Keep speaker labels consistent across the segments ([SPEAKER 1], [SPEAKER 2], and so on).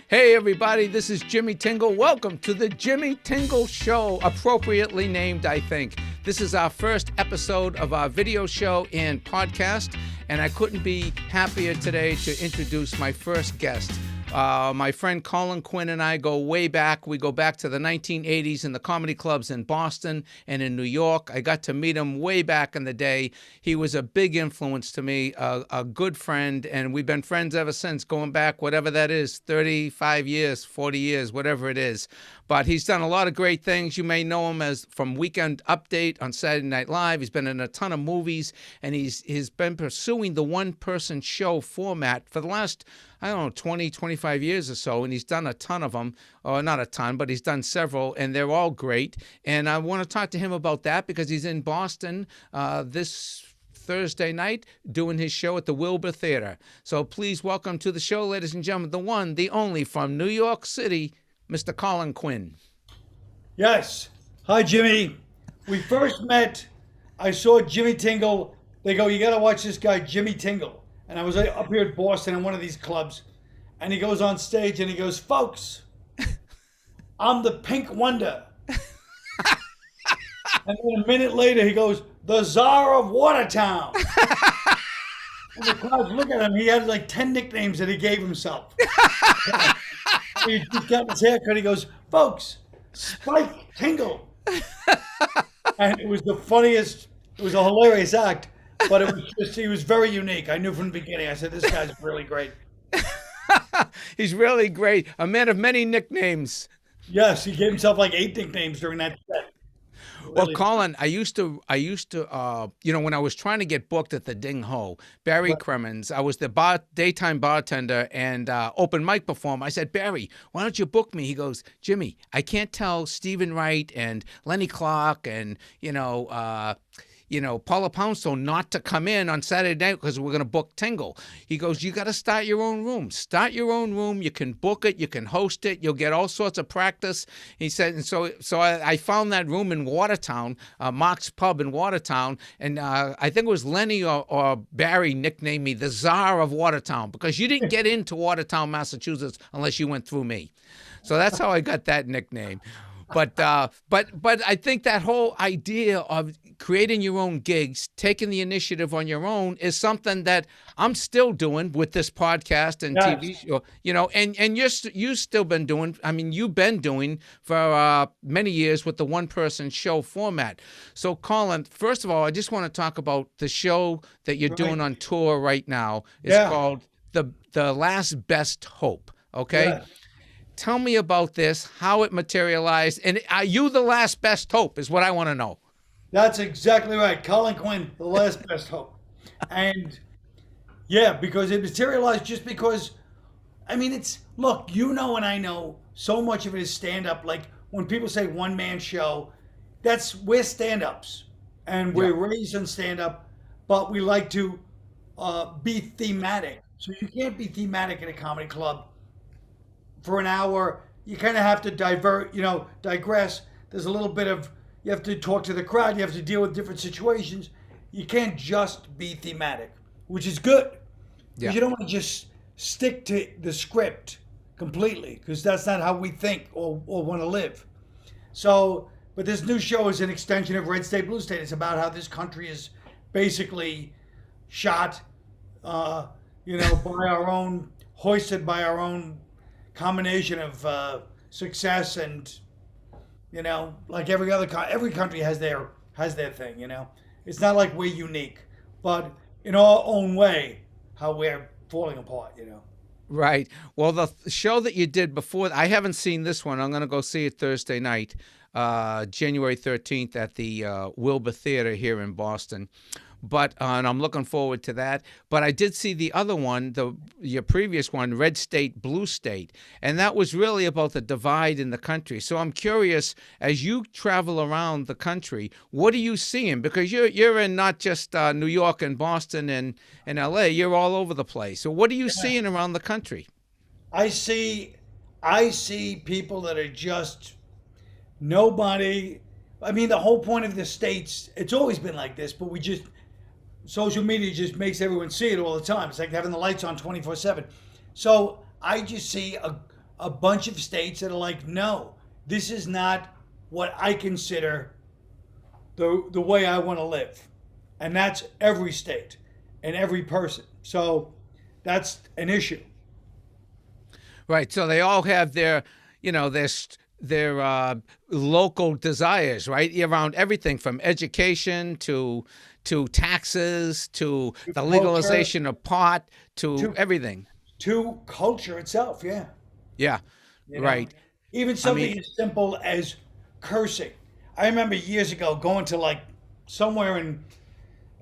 [SPEAKER 1] Hey everybody, this is Jimmy Tingle. Welcome to the Jimmy Tingle Show, appropriately named, I think. This is our first episode of our video show and podcast, and I couldn't be happier today to introduce my first guest. My friend Colin Quinn and I go way back. We go back to the 1980s in the comedy clubs in Boston and in New York. I got to meet him way back in the day. He was a big influence to me, a good friend, and we've been friends ever since, going back, whatever that is, 35 years, 40 years, whatever it is. But he's done a lot of great things. You may know him as from Weekend Update on Saturday Night Live. He's been in a ton of movies, and he's been pursuing the one-person show format for the last, 20, 25 years or so, and he's done a ton of them, or not a ton, but he's done several, and they're all great. And I want to talk to him about that because he's in Boston this Thursday night doing his show at the Wilbur Theater. So please welcome to the show, ladies and gentlemen, the one, the only, from New York City, Mr. Colin Quinn.
[SPEAKER 2] Yes. Hi, Jimmy. We first met, I saw Jimmy Tingle. They go, you got to watch this guy, Jimmy Tingle. And I was up here at Boston in one of these clubs. And he goes on stage and he goes, folks, I'm the Pink Wonder. And then a minute later, he goes, the Czar of Watertown. And the crowds look at him. He had like 10 nicknames that he gave himself. He just got his haircut. He goes, folks, Spike Tingle. And it was the funniest, it was a hilarious act, but it was just, he was very unique. I knew from the beginning. I said, this guy's really great.
[SPEAKER 1] He's really great. A man of many nicknames.
[SPEAKER 2] Yes, he gave himself like 8 nicknames during that set. Really.
[SPEAKER 1] Well, Colin, I used to, when I was trying to get booked at the Ding Ho, Barry Cremens, I was the daytime bartender and open mic performer. I said, Barry, why don't you book me? He goes, Jimmy, I can't tell Stephen Wright and Lenny Clark and, Paula Poundstone not to come in on Saturday night because we're going to book Tingle. He goes, you got to start your own room. Start your own room. You can book it. You can host it. You'll get all sorts of practice. He said, and so I found that room in Watertown, Mark's Pub in Watertown, and I think it was Lenny or Barry nicknamed me the Czar of Watertown because you didn't get into Watertown, Massachusetts unless you went through me. So that's how I got that nickname. But I think that whole idea of creating your own gigs, taking the initiative on your own, is something that I'm still doing with this podcast and TV show. And you've still been doing. I mean, you've been doing for many years with the one-person show format. So, Colin, first of all, I just want to talk about the show that you're doing on tour right now. It's called The Last Best Hope. Okay. Yeah. Tell me about this, how it materialized, and are you the last best hope is what I want to know.
[SPEAKER 2] That's exactly right. Colin Quinn, the last best hope. And yeah, because it materialized just because, look, and I know so much of it is stand-up. Like when people say one-man show, we're stand-ups. And we're raised on stand-up, but we like to be thematic. So you can't be thematic in a comedy club for an hour. You kind of have to digress. There's a little bit of, you have to talk to the crowd. You have to deal with different situations. You can't just be thematic, which is good. Because you don't want to just stick to the script completely, because that's not how we think or want to live. So, but this new show is an extension of Red State, Blue State. It's about how this country is basically shot, by our own, hoisted by our own combination of success and, like every country has their thing. It's not like we're unique, but in our own way, how we're falling apart.
[SPEAKER 1] Right. Well, the show that you did before, I haven't seen this one. I'm going to go see it Thursday night, January 13th at the Wilbur Theater here in Boston. And I'm looking forward to that. But I did see the other one, your previous one, Red State, Blue State, and that was really about the divide in the country. So I'm curious, as you travel around the country, what are you seeing? Because you're in not just New York and Boston and L.A., you're all over the place. So what are you seeing around the country?
[SPEAKER 2] I see people that are just nobody. The whole point of the States, it's always been like this, but social media just makes everyone see it all the time. It's like having the lights on 24/7. So I just see a bunch of states that are like, no, this is not what I consider the way I want to live. And that's every state and every person. So that's an issue.
[SPEAKER 1] Right. So they all have their, their local desires, right? Around everything from education to taxes to the legalization of pot to everything.
[SPEAKER 2] To culture itself, yeah.
[SPEAKER 1] Yeah.
[SPEAKER 2] You know?
[SPEAKER 1] Right.
[SPEAKER 2] Even something as simple as cursing. I remember years ago going to like somewhere in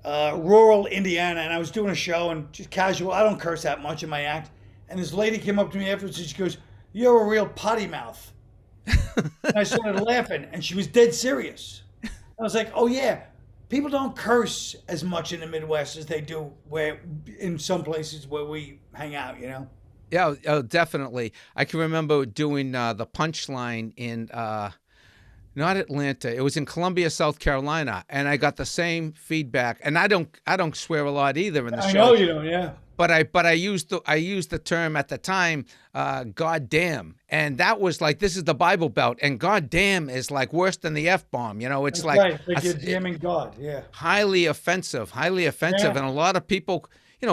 [SPEAKER 2] rural Indiana, and I was doing a show and just casual. I don't curse that much in my act. And this lady came up to me afterwards and she goes, "You're a real potty mouth." And I started laughing, and she was dead serious. I was like, "Oh yeah, people don't curse as much in the Midwest as they do where in some places where we hang out, you know."
[SPEAKER 1] Yeah, definitely. I can remember doing the Punchline in not Atlanta. It was in Columbia, South Carolina, and I got the same feedback. And I don't swear a lot either in the show.
[SPEAKER 2] I know you don't, yeah.
[SPEAKER 1] But I used the term at the time, "God damn," and that was like, this is the Bible Belt, and "God damn" is like worse than the F-bomb. It's
[SPEAKER 2] That's
[SPEAKER 1] like,
[SPEAKER 2] right. Like you're damning God, yeah.
[SPEAKER 1] highly offensive,
[SPEAKER 2] Yeah.
[SPEAKER 1] and a lot of people.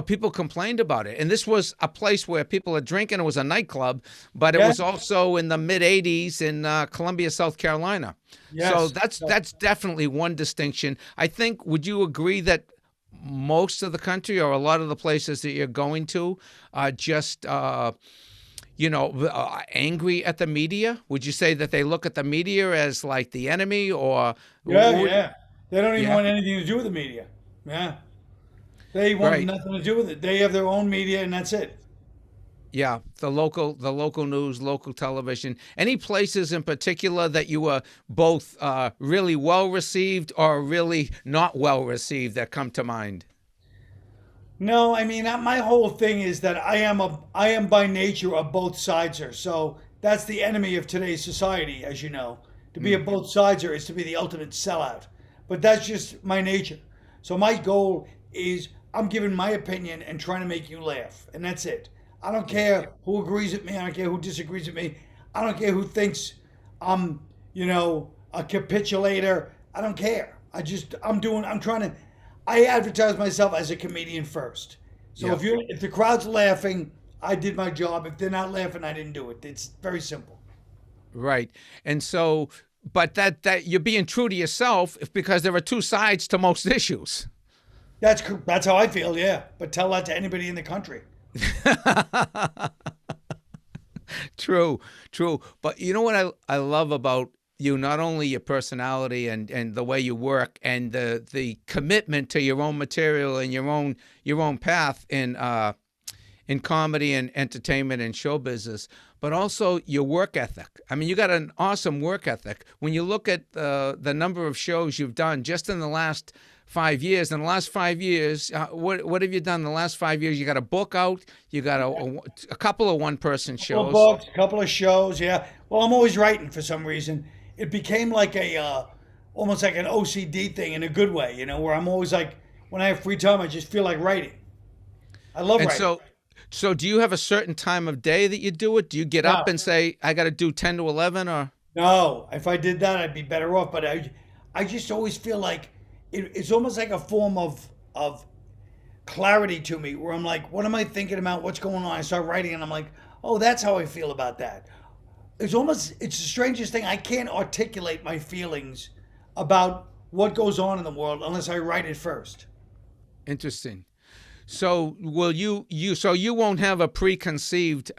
[SPEAKER 1] People complained about it. And this was a place where people are drinking. It was a nightclub, but it
[SPEAKER 2] Yeah.
[SPEAKER 1] was also in the mid 80s in Columbia, South Carolina.
[SPEAKER 2] Yes.
[SPEAKER 1] So that's definitely one distinction. I think, would you agree that most of the country or a lot of the places that you're going to are just, angry at the media? Would you say that they look at the media as like the enemy or?
[SPEAKER 2] Yeah. They don't even
[SPEAKER 1] Yeah.
[SPEAKER 2] want anything to do with the media. Yeah. They want
[SPEAKER 1] Right.
[SPEAKER 2] nothing to do with it. They have their own media and that's it.
[SPEAKER 1] Yeah, the local news, local television. Any places in particular that you were both really well received or really not well received that come to mind?
[SPEAKER 2] No, I mean my whole thing is that I am by nature a both sideser. So that's the enemy of today's society, as you know. To be a both sideser is to be the ultimate sellout. But that's just my nature. So my goal is I'm giving my opinion and trying to make you laugh, and that's it. I don't care who agrees with me. I don't care who disagrees with me. I don't care who thinks I'm, a capitulator. I don't care. I advertise myself as a comedian first. So
[SPEAKER 1] Yeah.
[SPEAKER 2] if the crowd's laughing, I did my job. If they're not laughing, I didn't do it. It's very simple.
[SPEAKER 1] Right. And so, but that you're being true to yourself because there are two sides to most issues.
[SPEAKER 2] That's how I feel, yeah. But tell that to anybody in the country.
[SPEAKER 1] True. But you know what I love about you, not only your personality and the way you work and the commitment to your own material and your own path in comedy and entertainment and show business, but also your work ethic. I mean, you got an awesome work ethic. When you look at the number of shows you've done just in the last 5 years. In the last 5 years, what have you done in the last 5 years? You got a book out. You got a couple of one-person shows.
[SPEAKER 2] Couple of books, couple of shows, yeah. Well, I'm always writing for some reason. It became like almost like an OCD thing in a good way, where I'm always like, when I have free time, I just feel like writing. I love
[SPEAKER 1] And
[SPEAKER 2] writing.
[SPEAKER 1] so do you have a certain time of day that you do it? Do you get up and say, I got to do 10 to 11 or?
[SPEAKER 2] No, if I did that, I'd be better off. But I just always feel like it's almost like a form of clarity to me, where I'm like, what am I thinking about? What's going on? I start writing, and I'm like, oh, that's how I feel about that. It's the strangest thing. I can't articulate my feelings about what goes on in the world unless I write it first.
[SPEAKER 1] Interesting. So you won't have a preconceived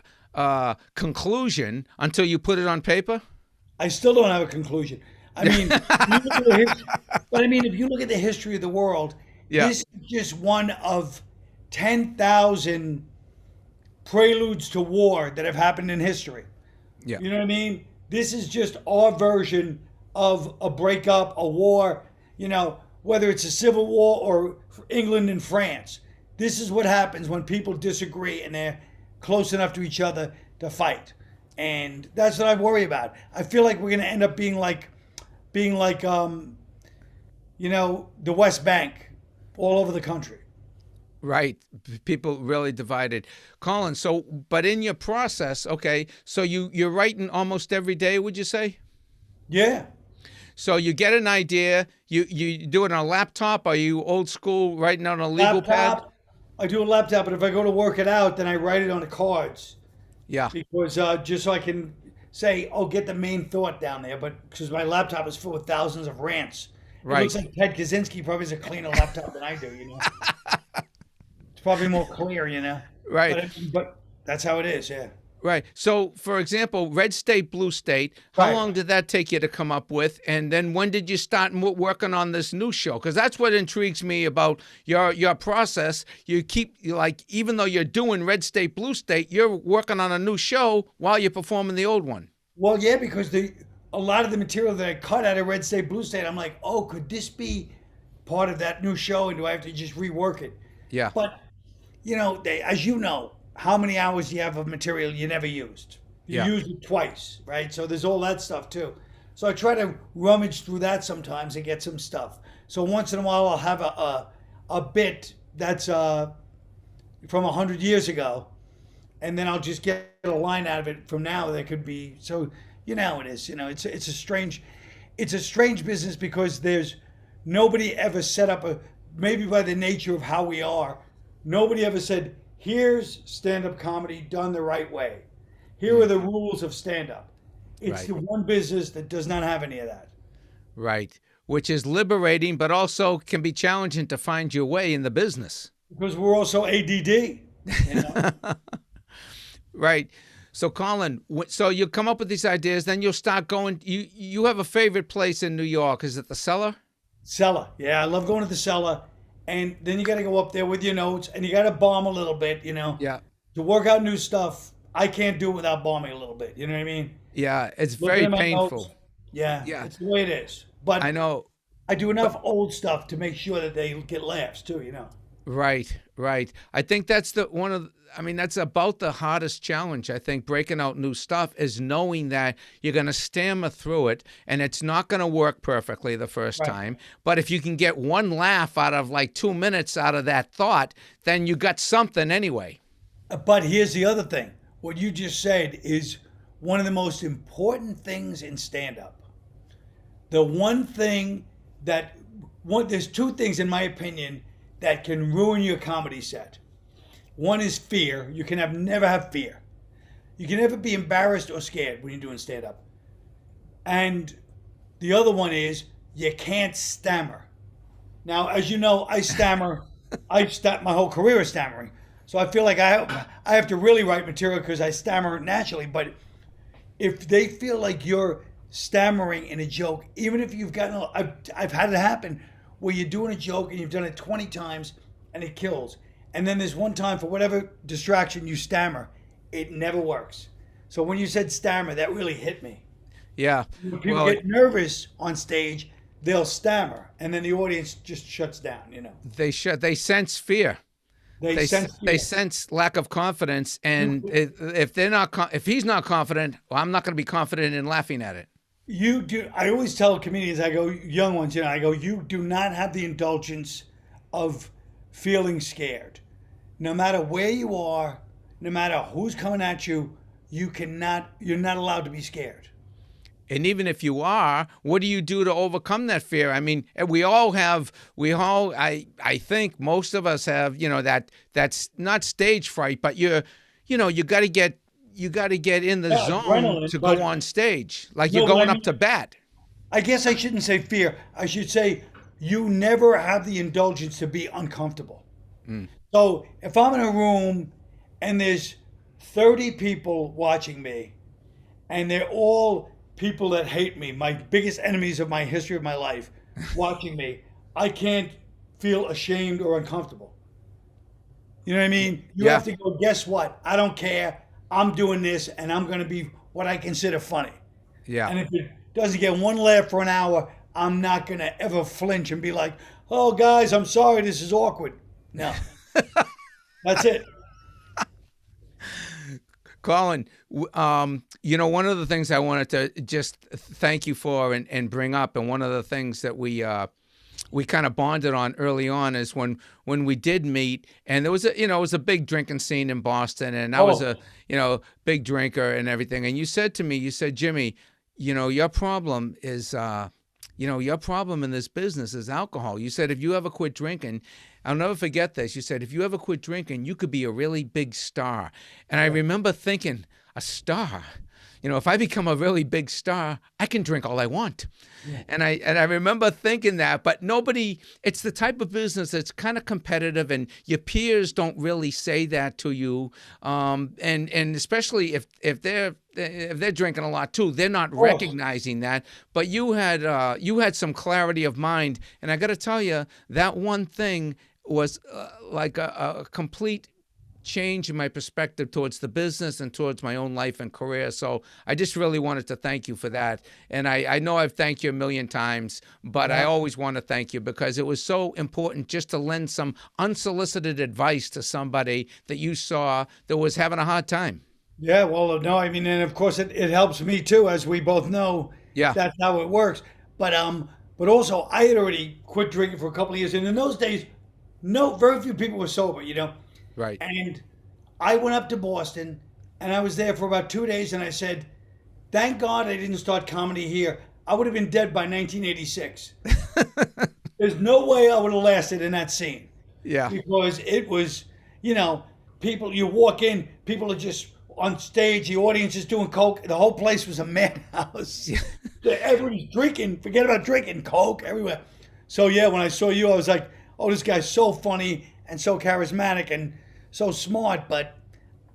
[SPEAKER 1] conclusion until you put it on paper?
[SPEAKER 2] I still don't have a conclusion. I mean, if you look at the history of the world, this is just one of 10,000 preludes to war that have happened in history.
[SPEAKER 1] Yeah.
[SPEAKER 2] You know what I mean? This is just our version of a breakup, a war, whether it's a civil war or England and France. This is what happens when people disagree and they're close enough to each other to fight. And that's what I worry about. I feel like we're going to end up being like the West Bank all over the country.
[SPEAKER 1] Right. People really divided. Colin, so, but in your process, okay, so you're writing almost every day, would you say?
[SPEAKER 2] Yeah.
[SPEAKER 1] So you get an idea, you do it on a laptop, are you old school writing on a legal pad?
[SPEAKER 2] Laptop. I do a laptop, but if I go to work it out, then I write it on the cards
[SPEAKER 1] Yeah,
[SPEAKER 2] because just so I can say, oh, get the main thought down there. But because my laptop is full with thousands of rants, it looks
[SPEAKER 1] right.
[SPEAKER 2] like Ted Kaczynski probably has a cleaner laptop than I do. It's probably more clear.
[SPEAKER 1] Right.
[SPEAKER 2] But that's how it is. Yeah.
[SPEAKER 1] Right. So, for example, red state, blue state, how
[SPEAKER 2] Right.
[SPEAKER 1] long did that take you to come up with? And then when did you start working on this new show? Because that's what intrigues me about your process. Like, even though you're doing red state, blue state, you're working on a new show while you're performing the old one.
[SPEAKER 2] Well, yeah, because a lot of the material that I cut out of Red State, Blue State, I'm like, oh, could this be part of that new show, and do I have to just rework it?
[SPEAKER 1] Yeah.
[SPEAKER 2] But as you know, how many hours you have of material you never used? You
[SPEAKER 1] Yeah.
[SPEAKER 2] used it twice, right? So there's all that stuff too. So I try to rummage through that sometimes and get some stuff. So once in a while, I'll have a bit that's from 100 years ago, and then I'll just get a line out of it from now that could be. So how it is. It's a strange business because there's nobody ever set up maybe by the nature of how we are, nobody ever said, here's stand-up comedy done the right way. Here are the rules of stand-up. It's
[SPEAKER 1] Right.
[SPEAKER 2] the one business that does not have any of that.
[SPEAKER 1] Right. Which is liberating, but also can be challenging to find your way in the business.
[SPEAKER 2] Because we're also ADD. You know?
[SPEAKER 1] Right. So, Colin, so you come up with these ideas, then you'll start going. You have a favorite place in New York. Is it the Cellar?
[SPEAKER 2] Cellar. Yeah, I love going to the cellar. And then you got to go up there with your notes and you got to bomb a little bit,
[SPEAKER 1] Yeah.
[SPEAKER 2] to work out new stuff. I can't do it without bombing a little bit. You know what I mean?
[SPEAKER 1] Yeah. It's
[SPEAKER 2] Looking
[SPEAKER 1] very
[SPEAKER 2] at my
[SPEAKER 1] painful.
[SPEAKER 2] notes. Yeah,
[SPEAKER 1] Yeah.
[SPEAKER 2] it's the way it is. But
[SPEAKER 1] I know.
[SPEAKER 2] I do enough old stuff to make sure that they get laughs too.
[SPEAKER 1] Right. Right. I think that's that's about the hardest challenge. I think breaking out new stuff is knowing that you're going to stammer through it and it's not going to work perfectly the first
[SPEAKER 2] Right.
[SPEAKER 1] time. But if you can get one laugh out of like 2 minutes out of that thought, then you got something anyway.
[SPEAKER 2] But here's the other thing. What you just said is one of the most important things in stand-up. The one thing there's two things in my opinion that can ruin your comedy set. One is fear. You can never have fear. You can never be embarrassed or scared when you're doing stand-up. And the other one is you can't stammer. Now, as you know, I stammer. My whole career is stammering. So I feel like I have to really write material because I stammer naturally. But if they feel like you're stammering in a joke, even if you've gotten, I've had it happen where you're doing a joke and you've done it 20 times and it kills. And then there's one time for whatever distraction you stammer, it never works. So when you said stammer, that really hit me.
[SPEAKER 1] Yeah.
[SPEAKER 2] When people
[SPEAKER 1] Well,
[SPEAKER 2] get nervous on stage, they'll stammer, and then the audience just shuts down.
[SPEAKER 1] they sense fear.
[SPEAKER 2] They sense
[SPEAKER 1] They
[SPEAKER 2] fear.
[SPEAKER 1] sense lack of confidence, and if he's not confident, well, I'm not going to be confident in laughing at it.
[SPEAKER 2] You do. I always tell comedians, I go, young ones, I go, you do not have the indulgence of feeling scared. No matter where you are, no matter who's coming at you, you're not allowed to be scared.
[SPEAKER 1] And even if you are, what do you do to overcome that fear? I mean, I think most of us have, that's not stage fright, but you got to get in the zone
[SPEAKER 2] adrenaline,
[SPEAKER 1] to
[SPEAKER 2] but-
[SPEAKER 1] go on stage, like
[SPEAKER 2] No,
[SPEAKER 1] you're
[SPEAKER 2] but
[SPEAKER 1] going
[SPEAKER 2] I
[SPEAKER 1] up to bat.
[SPEAKER 2] I guess I shouldn't say fear. I should say you never have the indulgence to be uncomfortable. So if I'm in a room and there's 30 people watching me and they're all people that hate me, my biggest enemies of my history of my life, watching me, I can't feel ashamed or uncomfortable. You know what I mean? You
[SPEAKER 1] Yeah.
[SPEAKER 2] have to go, guess what? I don't care. I'm doing this and I'm going to be what I consider funny.
[SPEAKER 1] Yeah.
[SPEAKER 2] And if it doesn't get one laugh for an hour, I'm not going to ever flinch and be like, oh, guys, I'm sorry, this is awkward. No. That's it.
[SPEAKER 1] Colin, one of the things I wanted to just thank you for and bring up, and one of the things that we we kind of bonded on early on is when we did meet, and there was it was a big drinking scene in Boston, and I was a big drinker and everything. And you said to me, Jimmy, your problem is your problem in this business is alcohol. You said if you ever quit drinking, I'll never forget this. You said if you ever quit drinking, you could be a really big star. And I remember thinking, a star. If I become a really big star, I can drink all I want. Yeah. And I remember thinking that, but it's the type of business that's kind of competitive, and your peers don't really say that to you. And especially if they're drinking a lot too, they're not recognizing that. But you had some clarity of mind, and I got to tell you, that one thing was like a complete change in my perspective towards the business and towards my own life and career. So I just really wanted to thank you for that. And I know I've thanked you a million times, but I always want to thank you because it was so important just to lend some unsolicited advice to somebody that you saw that was having a hard time.
[SPEAKER 2] Yeah, well, no, I mean, and of course it helps me too, as we both know.
[SPEAKER 1] Yeah.
[SPEAKER 2] That's how it works. But also I had already quit drinking for a couple of years. And in those days, very few people were sober,
[SPEAKER 1] Right.
[SPEAKER 2] And I went up to Boston, and I was there for about 2 days, and I said, thank God I didn't start comedy here. I would have been dead by 1986. There's no way I would have lasted in that scene.
[SPEAKER 1] Yeah.
[SPEAKER 2] Because it was, people, you walk in, people are just on stage, the audience is doing coke. The whole place was a madhouse. Yeah. Everybody's drinking, forget about drinking, coke everywhere. So yeah, when I saw you, I was like, oh, this guy's so funny and so charismatic and so smart, but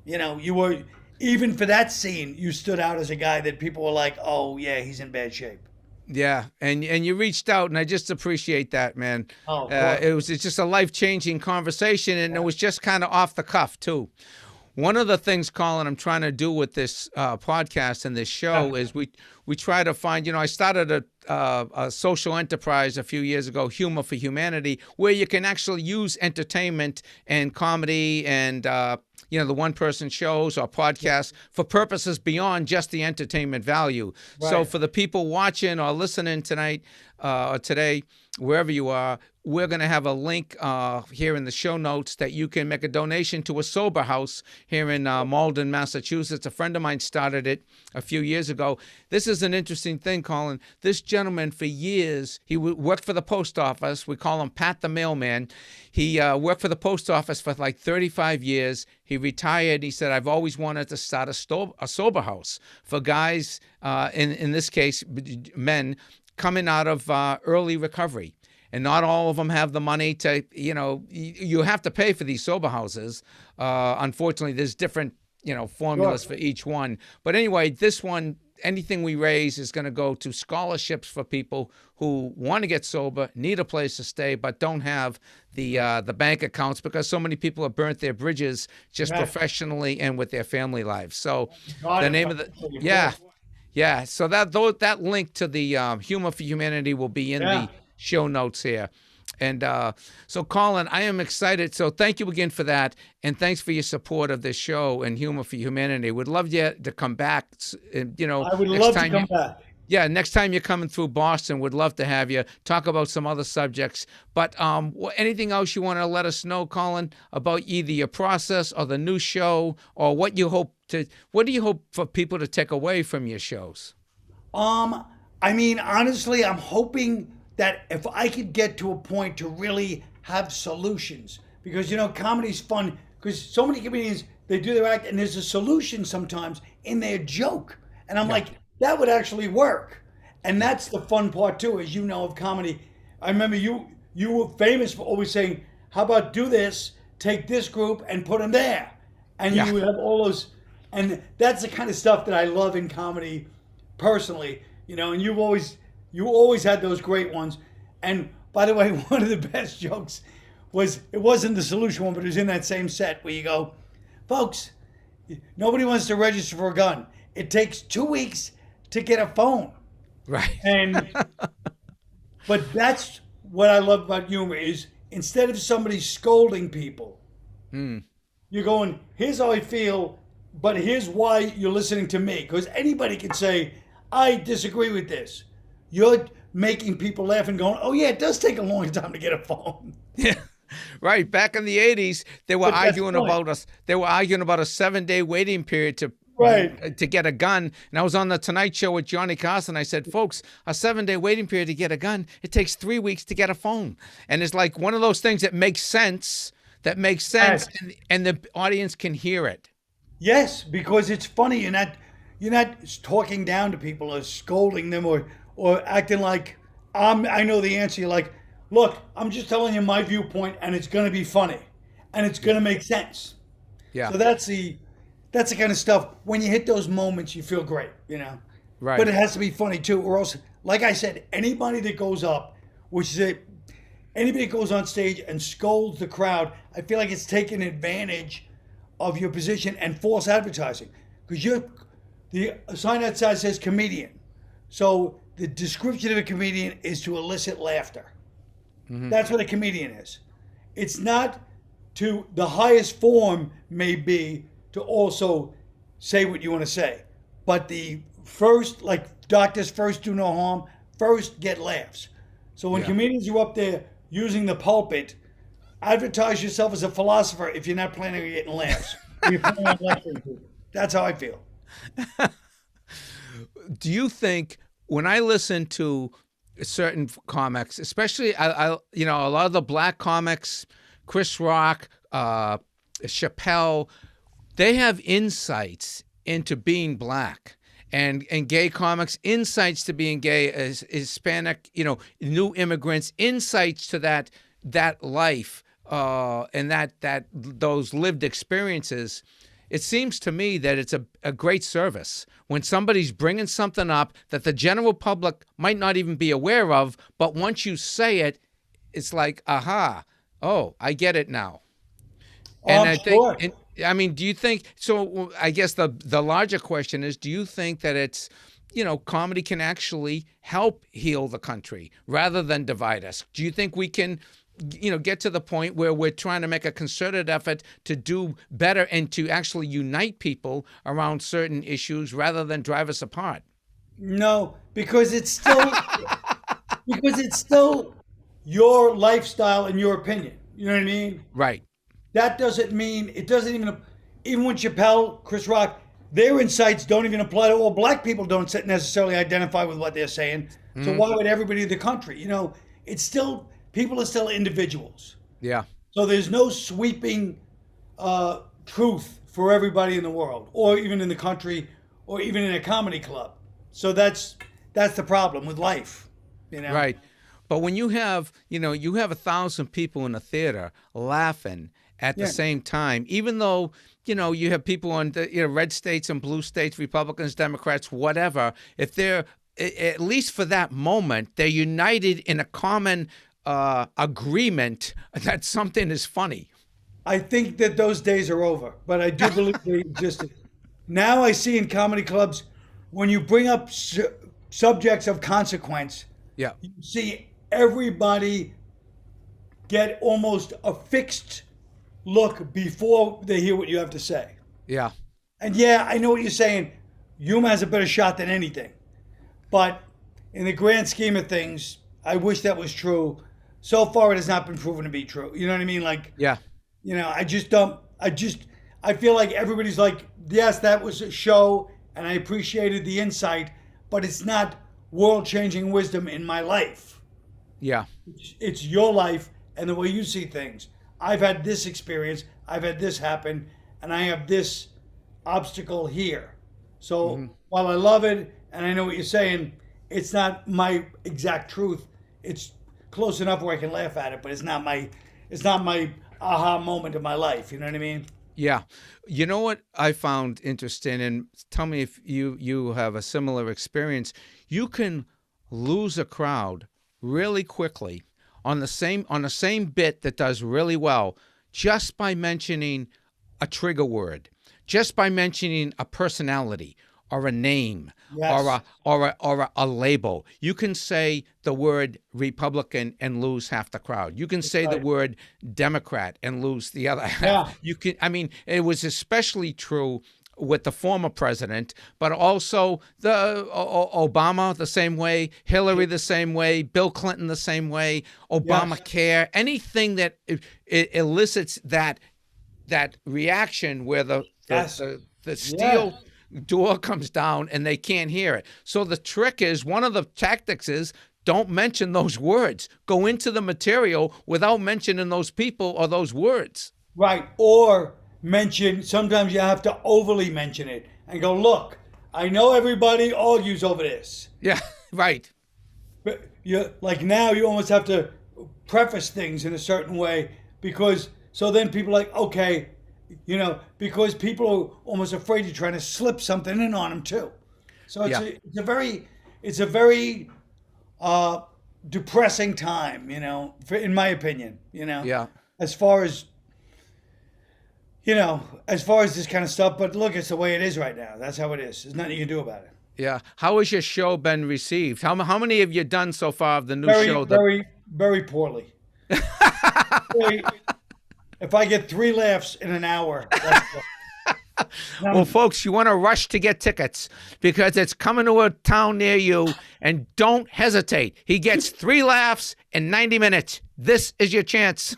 [SPEAKER 2] you were, even for that scene, you stood out as a guy that people were like, oh yeah, he's in bad shape.
[SPEAKER 1] Yeah, and you reached out, and I just appreciate that, man.
[SPEAKER 2] Oh,
[SPEAKER 1] it's just a life-changing conversation, and it was just kind of off the cuff too. One of the things, Colin, I'm trying to do with this podcast and this show is we try to find, I started a social enterprise a few years ago, Humor for Humanity, where you can actually use entertainment and comedy and, the one-person shows or podcasts for purposes beyond just the entertainment value. Right. So for the people watching or listening tonight or today, wherever you are, we're going to have a link here in the show notes that you can make a donation to a sober house here in Malden, Massachusetts. A friend of mine started it a few years ago. This is an interesting thing, Colin. This gentleman, for years, he worked for the post office. We call him Pat the Mailman. He worked for the post office for like 35 years. He retired. He said, I've always wanted to start a sober house for guys, in this case, men, coming out of early recovery. And not all of them have the money to, you have to pay for these sober houses. Unfortunately, there's different, formulas for each one. But anyway, this one, anything we raise is going to go to scholarships for people who want to get sober, need a place to stay, but don't have the bank accounts because so many people have burnt their bridges just professionally and with their family lives. So the name of the, so that link to the Humor for Humanity will be in the show notes here. And so, Colin, I am excited. So thank you again for that. And thanks for your support of this show and Humor for Humanity. We'd love you to come back. I
[SPEAKER 2] would love to come back.
[SPEAKER 1] Yeah, next time you're coming through Boston, we'd love to have you talk about some other subjects. But anything else you want to let us know, Colin, about either your process or the new show, or what do you hope for people to take away from your shows?
[SPEAKER 2] I mean, honestly, I'm hoping that if I could get to a point to really have solutions, because comedy's fun, because so many comedians, they do their act and there's a solution sometimes in their joke, and I'm like, that would actually work. And that's the fun part too, as of comedy. I remember you were famous for always saying, how about do this, take this group and put them there, and you would have all those, and that's the kind of stuff that I love in comedy personally, and you always had those great ones. And by the way, one of the best jokes it wasn't the solution one, but it was in that same set where you go, folks, nobody wants to register for a gun. It takes 2 weeks to get a phone.
[SPEAKER 1] Right.
[SPEAKER 2] But that's what I love about humor is instead of somebody scolding people, you're going, here's how I feel, but here's why you're listening to me. Because anybody can say, I disagree with this. making people laugh and going, oh yeah, it does take a long time to get a phone.
[SPEAKER 1] Yeah. Right. Back in the 80s, they were
[SPEAKER 2] But that's
[SPEAKER 1] arguing
[SPEAKER 2] funny.
[SPEAKER 1] about us. They were arguing about a 7-day waiting period
[SPEAKER 2] Right.
[SPEAKER 1] to get a gun. And I was on the Tonight Show with Johnny Carson. I said, folks, a 7-day waiting period to get a gun, it takes 3 weeks to get a phone. And it's like one of those things that makes sense,
[SPEAKER 2] Yes.
[SPEAKER 1] and the audience can hear it.
[SPEAKER 2] Yes, because it's funny. You're not talking down to people or scolding them or acting like I know the answer. You're like, look, I'm just telling you my viewpoint, and it's going to be funny, and it's going to make sense.
[SPEAKER 1] Yeah.
[SPEAKER 2] So that's the kind of stuff. When you hit those moments, you feel great,
[SPEAKER 1] Right.
[SPEAKER 2] But it has to be funny too, or else, like I said, anybody that goes up, anybody that goes on stage and scolds the crowd, I feel like it's taking advantage of your position and false advertising, because the sign outside says comedian, so the description of a comedian is to elicit laughter. That's what a comedian is. It's not to the highest form may be to also say what you want to say, but the first, like doctors first do no harm, first get laughs. So when comedians are up there using the pulpit, advertise yourself as a philosopher if you're not planning on getting laughs. You're planning on lecturing people. That's how I feel.
[SPEAKER 1] Do you think when I listen to certain comics, especially a lot of the black comics, Chris Rock, Chappelle, they have insights into being black, and gay comics, insights to being gay, as Hispanic, new immigrants, insights to that life, and that those lived experiences. It seems to me that it's a great service when somebody's bringing something up that the general public might not even be aware of, but once you say it, it's like, aha, oh, I get it now. And I
[SPEAKER 2] Sure.
[SPEAKER 1] think, do you think, so I guess the larger question is, do you think that it's, comedy can actually help heal the country rather than divide us? Do you think we can, get to the point where we're trying to make a concerted effort to do better and to actually unite people around certain issues rather than drive us apart?
[SPEAKER 2] No, because it's still your lifestyle and your opinion. You know what I mean?
[SPEAKER 1] Right.
[SPEAKER 2] That doesn't mean it doesn't even with Chappelle, Chris Rock, their insights don't even apply to all black people. Don't necessarily identify with what they're saying. So why would everybody in the country? It's still people are still individuals.
[SPEAKER 1] Yeah.
[SPEAKER 2] So there's no sweeping truth for everybody in the world, or even in the country, or even in a comedy club. So that's the problem with life.
[SPEAKER 1] Right. But when you have 1,000 people in a theater laughing at the same time, even though, you have people on the red states and blue states, Republicans, Democrats, whatever, if they're, at least for that moment, they're united in a common agreement that something is funny.
[SPEAKER 2] I think that those days are over, but I do believe they existed. Now I see in comedy clubs, when you bring up subjects of consequence,
[SPEAKER 1] Yeah.
[SPEAKER 2] you see everybody get almost a fixed look before they hear what you have to say.
[SPEAKER 1] Yeah.
[SPEAKER 2] And yeah, I know what you're saying. Humor has a better shot than anything. But in the grand scheme of things, I wish that was true. So far, it has not been proven to be true. You know what I mean? Like,
[SPEAKER 1] Yeah.
[SPEAKER 2] I feel like everybody's like, yes, that was a show, and I appreciated the insight, but it's not world-changing wisdom in my life.
[SPEAKER 1] Yeah.
[SPEAKER 2] It's your life and the way you see things. I've had this experience, I've had this happen, and I have this obstacle here. So while I love it and I know what you're saying, it's not my exact truth. It's close enough where I can laugh at it, but it's not my aha moment of my life. You know what I mean?
[SPEAKER 1] Yeah. You know what I found interesting, and tell me if you have a similar experience. You can lose a crowd really quickly on the same bit that does really well just by mentioning a trigger word, just by mentioning a personality or a name,
[SPEAKER 2] Yes.
[SPEAKER 1] or a label. You can say the word Republican and lose half the crowd. You can say the word Democrat and lose the other half.
[SPEAKER 2] Yeah.
[SPEAKER 1] You can. I mean, it was especially true with the former president, but also the Obama the same way, Hillary the same way, Bill Clinton the same way, Obamacare, anything that it elicits that reaction where the steel door comes down and they can't hear it. So the trick is, one of the tactics is, don't mention those words. Go into the material without mentioning those people or those words.
[SPEAKER 2] Right. Or sometimes you have to overly mention it and go, look, I know everybody argues over this.
[SPEAKER 1] Yeah, right.
[SPEAKER 2] But like now you almost have to preface things in a certain way so then people are like, okay, because people are almost afraid you're trying to slip something in on them too. So it's a very depressing time, in my opinion,
[SPEAKER 1] Yeah.
[SPEAKER 2] as far as this kind of stuff. But look, it's the way it is right now. That's how it is. There's nothing you can do about it.
[SPEAKER 1] Yeah. How has your show been received? How many have you done so far of the new show?
[SPEAKER 2] Very, very poorly. If I get 3 laughs in an hour, that's good.
[SPEAKER 1] Well, folks, you want to rush to get tickets because it's coming to a town near you, and don't hesitate. He gets 3 laughs in 90 minutes. This is your chance.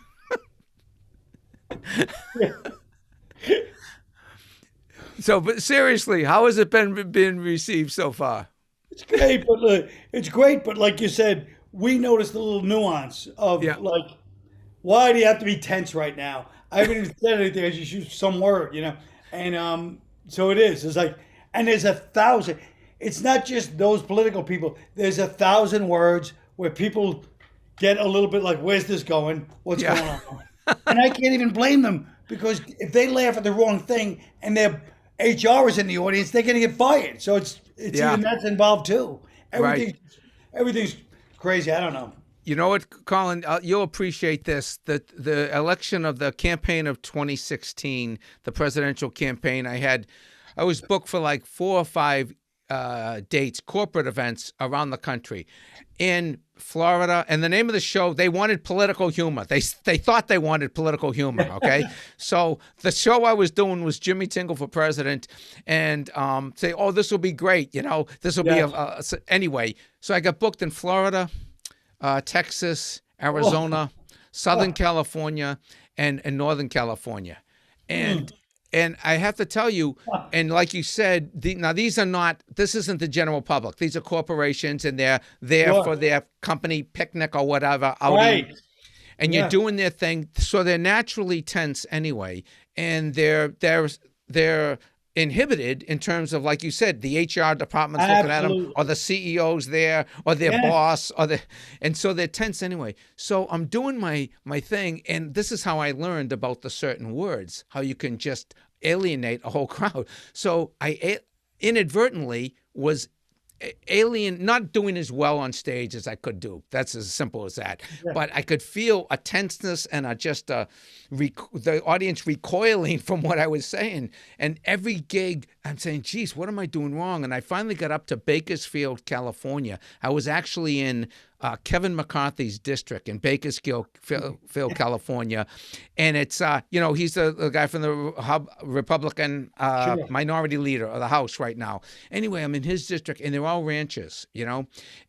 [SPEAKER 1] So, but seriously, how has it been received so far?
[SPEAKER 2] It's great, but like you said, we noticed a little nuance of like, why do you have to be tense right now? I haven't even said anything. I just used some word, And so it is. It's like, and there's 1,000. It's not just those political people. There's 1,000 words where people get a little bit like, where's this going? What's going on? And I can't even blame them, because if they laugh at the wrong thing and their HR is in the audience, they're going to get fired. So it's even that's involved too. Everything's crazy. I don't know.
[SPEAKER 1] You know what, Colin? You'll appreciate this. The election of the campaign of 2016, the presidential campaign, I was booked for like 4 or 5 dates, corporate events around the country. In Florida, and the name of the show, they wanted political humor. They thought they wanted political humor, okay? So the show I was doing was Jimmy Tingle for President, and say, oh, this will be great, this will be anyway. So I got booked in Florida, Texas, Arizona, Southern California, and Northern California. And I have to tell you, and like you said, this isn't the general public. These are corporations, and they're there for their company picnic or whatever outing. Right. And you're doing their thing, so they're naturally tense anyway, and they're inhibited in terms of, like you said, the HR department's looking at them, or the CEO's there, or their boss, and so they're tense anyway. So I'm doing my thing, and this is how I learned about the certain words, how you can just alienate a whole crowd. So I inadvertently was not doing as well on stage as I could do. That's as simple as that. Yeah. But I could feel a tenseness and the audience recoiling from what I was saying. And every gig, I'm saying, geez, what am I doing wrong? And I finally got up to Bakersfield, California. I was actually in Kevin McCarthy's district in Bakersfield, California. And it's, he's the guy from the Republican minority leader of the House right now. Anyway, I'm in his district, and they're all ranchers,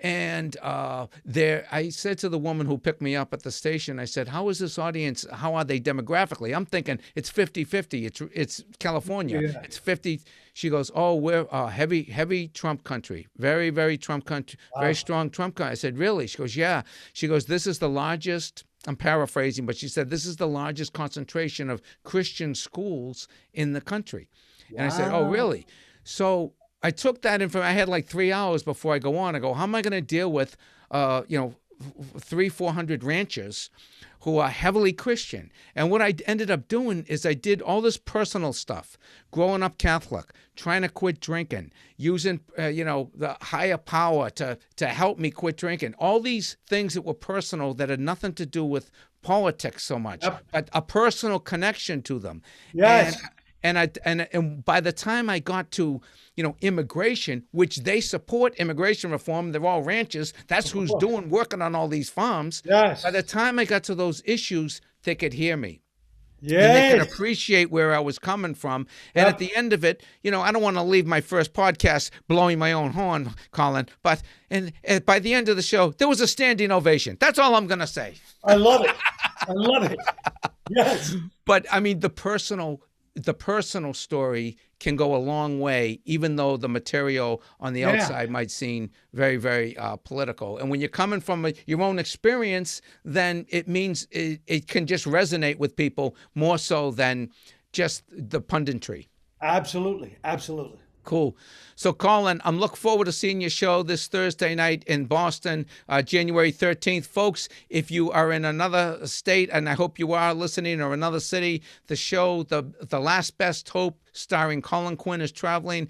[SPEAKER 1] And I said to the woman who picked me up at the station, I said, how is this audience, how are they demographically? I'm thinking it's 50-50. It's California. Yeah. It's 50. She goes, oh, we're heavy Trump country, very, very Trump country, very strong Trump country. I said, really? She goes, yeah. She goes, this is the largest, I'm paraphrasing, but she said, this is the largest concentration of Christian schools in the country. Wow. And I said, oh, really? So I took that information. I had like 3 hours before I go on. I go, how am I going to deal with, 300-400 ranchers who are heavily Christian? And what I ended up doing is I did all this personal stuff, growing up Catholic, trying to quit drinking, using, the higher power to help me quit drinking. All these things that were personal that had nothing to do with politics so much, but a personal connection to them.
[SPEAKER 2] Yes.
[SPEAKER 1] And by the time I got to, immigration, which they support immigration reform, they're all ranchers. That's who's working on all these farms.
[SPEAKER 2] Yes.
[SPEAKER 1] By the time I got to those issues, they could hear me. And they could
[SPEAKER 2] Yes.
[SPEAKER 1] appreciate where I was coming from. And at the end of it, I don't want to leave my first podcast blowing my own horn, Colin, but by the end of the show, there was a standing ovation. That's all I'm going to say.
[SPEAKER 2] I love it. I love it. Yes.
[SPEAKER 1] But I mean, the personal story can go a long way, even though the material on the outside might seem very, very political. And when you're coming from your own experience, then it means it can just resonate with people more so than just the punditry.
[SPEAKER 2] Absolutely. Absolutely.
[SPEAKER 1] Cool. So, Colin, I'm looking forward to seeing your show this Thursday night in Boston, January 13th. Folks, if you are in another state, and I hope you are listening, or another city, the show, The Last Best Hope, starring Colin Quinn, is touring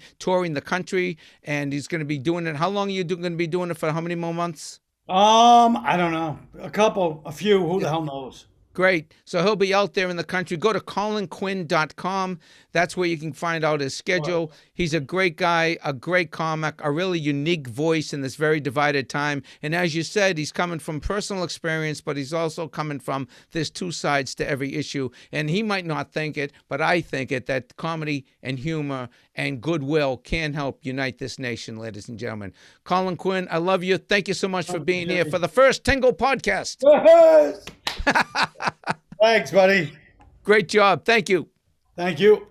[SPEAKER 1] the country, and he's going to be doing it. How long are you going to be doing it for? How many more months?
[SPEAKER 2] I don't know. A few. Who the hell knows?
[SPEAKER 1] Great. So he'll be out there in the country. Go to colinquinn.com. That's where you can find out his schedule. He's a great guy, a great comic, a really unique voice in this very divided time. And as you said, he's coming from personal experience, but he's also coming from there's two sides to every issue. And he might not think it, but I think it, that comedy and humor and goodwill can help unite this nation, ladies and gentlemen. Colin Quinn, I love you. Thank you so much for being here for the first Tingle podcast.
[SPEAKER 2] Thanks, buddy.
[SPEAKER 1] Great job. Thank you.
[SPEAKER 2] Thank you.